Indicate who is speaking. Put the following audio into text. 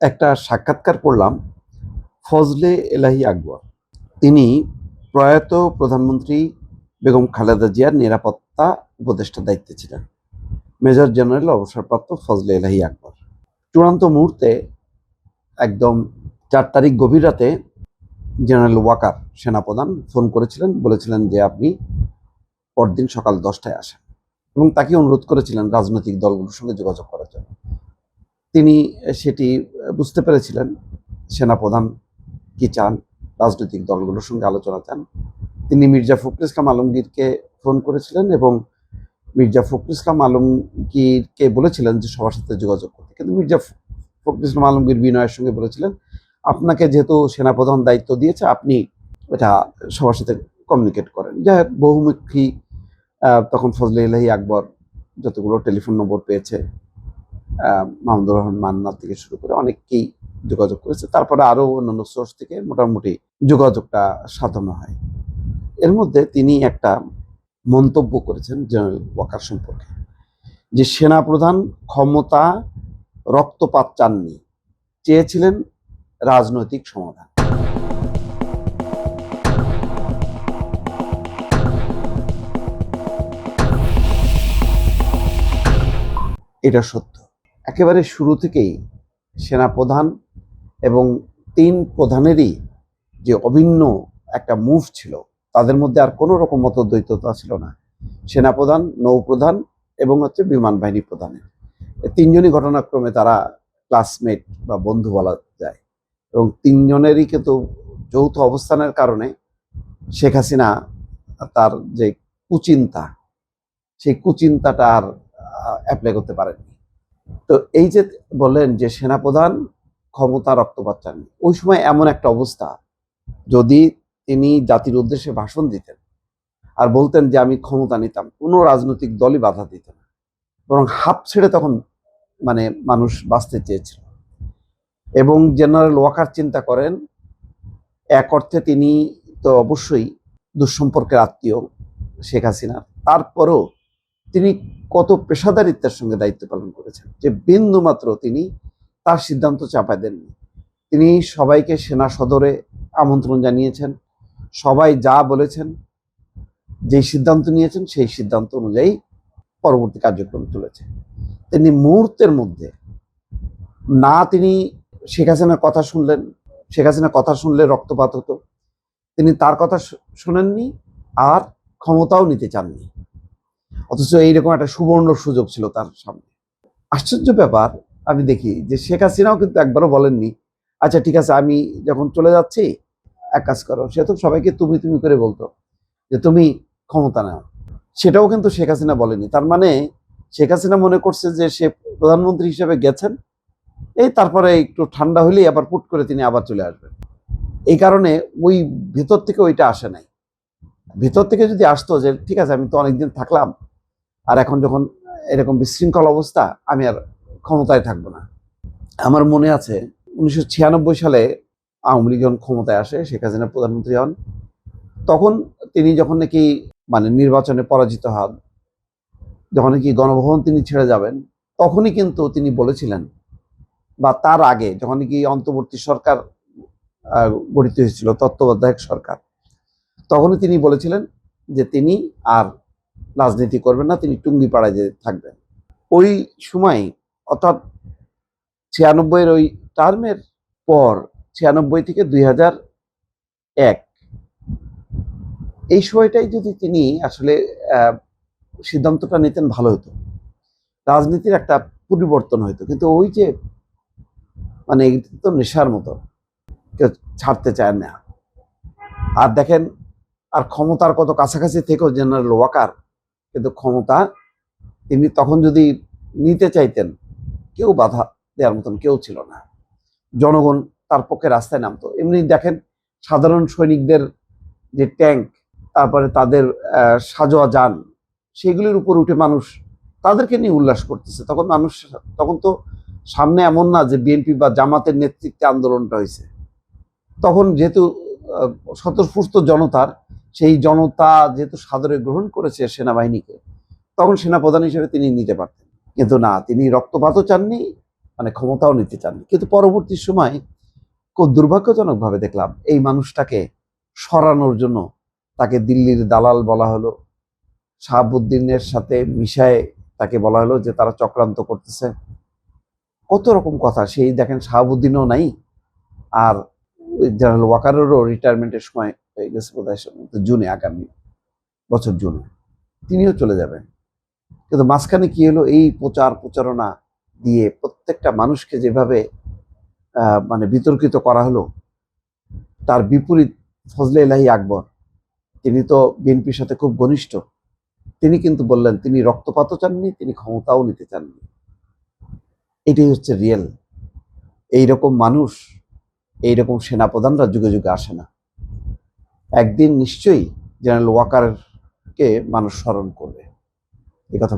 Speaker 1: একটা সাক্ষাৎকার পড়লাম ফজলে এলাহি আকবর। তিনি প্রয়াত প্রধানমন্ত্রী বেগম খালেদা জিয়ার নিরাপত্তা উপদেষ্টার দায়িত্বে ছিলেন। মেজর জেনারেল অবসরপ্রাপ্ত ফজলে এলাহি আকবর চূড়ান্ত মুহূর্তে একদম 4 তারিখ গভীর রাতে জেনারেল ওয়াকার সেনাপ্রধান ফোন করেছিলেন, বলেছিলেন যে আপনি পরদিন সকাল 10টায় আসেন এবং তাকে অনুরোধ করেছিলেন রাজনৈতিক দলগুলোর সঙ্গে যোগাযোগ করার জন্য। তিনি সেটি বুঝতে পেরেছিলেন সেনাপ্রধান কি চান, রাজনৈতিক দলগুলোর সঙ্গে আলোচনা চান। তিনি মির্জা ফখরুল ইসলাম আলমগীরকে ফোন করেছিলেন এবং মির্জা ফখরুল ইসলাম আলমগীরকে বলেছিলেন যে সবার সাথে যোগাযোগ করতে, কিন্তু মির্জা ফখরুল ইসলাম আলমগীর বিনয়ের সঙ্গে বলেছিলেন আপনাকে যেহেতু সেনাপ্রধান দায়িত্ব দিয়েছে আপনি এটা সবার সাথে কমিউনিকেট করেন। যাই হোক, বহুমুখী তখন ফজলে এলাহি আকবর যতগুলো টেলিফোন নম্বর পেয়েছে, মাহমুদুর রহমান মান্না থেকে শুরু করে অনেককেই যোগাযোগ করেছে। তারপরে আরো অন্যান্য সোর্স থেকে মোটামুটি যোগাযোগটা সাধন হয়। এর মধ্যে তিনি একটা মন্তব্য করেছেন জেনারেল ওয়াকার সম্পর্কে, যে সেনাপ্রধান ক্ষমতা রক্তপাত চাননি, চেয়েছিলেন রাজনৈতিক সমাধান। এটা সত্য। একেবারে শুরু থেকেই সেনাপ্রধান এবং 3 প্রধানেরই যে অভিন্ন একটা মুভ ছিল, তাদের মধ্যে আর কোনো রকম মতদ্বৈততা ছিল না। সেনাপ্রধান, নৌপ্রধান এবং বিমান বাহিনী প্রধানের 3 জনই ঘটনাক্রমে তারা ক্লাসমেট বা বন্ধু বলা যায় এবং 3 জনেরই কিন্তু যৌথ অবস্থানের কারণে শেখ হাসিনা তার যে কুচিন্তা, সেই কুচিন্তাটা আর অ্যাপ্লাই করতে পারেননি। তো এই যে বললেন যে সেনাপ্রধান ক্ষমতা রক্তপাত চাননি, ওই সময় এমন একটা অবস্থা, যদি তিনি জাতির উদ্দেশ্যে ভাষণ দিতেন আর বলতেন যে আমি ক্ষমতা নিতাম, কোনো রাজনৈতিক দলই বাধা দিত না, বরং হাঁপ ছেড়ে তখন মানে মানুষ বাঁচতে চেয়েছিল। এবং জেনারেল ওয়াকার চিন্তা করেন, এক অর্থে তিনি তো অবশ্যই দুঃসম্পর্কের আত্মীয় শেখ হাসিনার, তারপরেও তিনি কত পেশাদারিত্বের সঙ্গে দায়িত্ব পালন করেছেন যে বিন্দু মাত্র তিনি তার সিদ্ধান্ত চাপায় দেননি। তিনি সবাইকে সেনা সদরে আমন্ত্রণ জানিয়েছেন, সবাই যা বলেছেন, যেই সিদ্ধান্ত নিয়েছেন সেই সিদ্ধান্ত অনুযায়ী পরবর্তী কার্যক্রম চলেছে। তিনি মুহূর্তের মধ্যে না তিনি শেখ হাসিনার কথা শুনলেন, শেখ হাসিনার কথা শুনলে রক্তপাত হতো, তিনি তার কথা শোনেননি আর ক্ষমতাও নিতে চাননি, অথচ এইরকম একটা সুবর্ণ সুযোগ ছিল তার সামনে। আশ্চর্য ব্যাপার, আমি দেখি যে শেখ হাসিনাও কিন্তু একবারও বলেননি আচ্ছা ঠিক আছে আমি যখন চলে যাচ্ছি এক কাজ করো। সে তো সবাইকে তুমি তুমি করে বলতো যে তুমি ক্ষমতা নাও, সেটাও কিন্তু শেখ হাসিনা বলেনি। তার মানে শেখ হাসিনা মনে করছে যে সে প্রধানমন্ত্রী হিসেবে গেছেন, এই তারপরে একটু ঠান্ডা হলেই আবার পুট করে তিনি আবার চলে আসবেন। এই কারণে ওই ভিতর থেকে ওইটা আসে নাই। ভিতর থেকে যদি আসতো যে ঠিক আছে আমি তো অনেকদিন থাকলাম, আর এখন যখন এরকম বিশৃঙ্খল অবস্থা আমি আর ক্ষমতায় থাকবো না। আমার মনে আছে 1996 সালে আওয়ামী লীগ যখন ক্ষমতায় আসে, শেখ হাসিনা প্রধানমন্ত্রী হন, তখন তিনি যখন নাকি মানে নির্বাচনে পরাজিত হন, যখন নাকি গণভবন তিনি ছেড়ে যাবেন, তখনই কিন্তু তিনি বলেছিলেন, বা তার আগে যখন নাকি অন্তর্বর্তী সরকার গঠিত হয়েছিল, তত্ত্বাবধায়ক সরকার, তখনই তিনি বলেছিলেন যে তিনি আর রাজনীতি করবেন না, তিনি টুঙ্গিপাড়ায় যে থাকবেন। ওই সময় অর্থাৎ 96-এর ওই টার্মের পর 96 থেকে 2001 এই সময়টাই যদি তিনি আসলে সিদ্ধান্তটা নিতেন ভালো হতো, রাজনীতির একটা পরিবর্তন হইতো। কিন্তু ওই যে মানে এটা তো নেশার মতো, কেউ ছাড়তে চায় না। আর দেখেন, আর ক্ষমতার কত কাছাকাছি থেকেও জেনারেল ওয়াকার কিন্তু ক্ষমতা তিনি তখন যদি নিতে চাইতেন, কেউ বাধা দেওয়ার মতন কেউ ছিল না। জনগণ তার পক্ষে রাস্তায় নামতো। এমনি দেখেন সাধারণ সৈনিকদের যে ট্যাঙ্ক, তারপরে তাদের সাজোয়া যান, সেগুলির উপর উঠে মানুষ তাদেরকে নিয়ে উল্লাস করতেছে। তখন মানুষ, তখন তো সামনে এমন না যে বিএনপি বা জামাতের নেতৃত্বে আন্দোলনটা হয়েছে, তখন যেহেতু স্বতঃস্ফূর্ত জনতার, সেই জনতা যেহেতু সাদরে গ্রহণ করেছে সেনাবাহিনীকে, তখন সেনাপ্রধান হিসেবে তিনি নিতে পারতেন। কিন্তু না, তিনি রক্তপাতও চাননি মানে ক্ষমতাও নিতে চাননি। কিন্তু পরবর্তী সময় খুব দুর্ভাগ্যজনকভাবে দেখলাম এই মানুষটাকে সরানোর জন্য তাকে দিল্লির দালাল বলা হলো, শাহাবুদ্দিনের সাথে মিশায় তাকে বলা হলো যে তারা চক্রান্ত করতেছে। কত রকম কথা, সেই দেখেন শাহাবুদ্দিনও নাই, আর জেনারেল ওয়াকারেরও রিটায়ারমেন্টের সময় হয়ে গেছে বোধহয় জুনে, আগামী বছর জুনে তিনিও চলে যাবেন। কিন্তু মাঝখানে কি হলো, এই প্রচারণা দিয়ে প্রত্যেকটা মানুষকে যেভাবে মানে বিতর্কিত করা হলো, তার বিপরীত ফজলে ইলাহি আকবর, তিনি তো বিএনপির সাথে খুব ঘনিষ্ঠ, তিনি কিন্তু বললেন তিনি রক্তপাতও চাননি, তিনি ক্ষমতাও নিতে চাননি। এটাই হচ্ছে রিয়েল। এইরকম মানুষ, এইরকম সেনাপ্রধানরা যুগে যুগে আসে না। একদিন নিশ্চয়ই জেনারেল ওয়াকারকে মানুষ স্মরণ করবে, এ কথা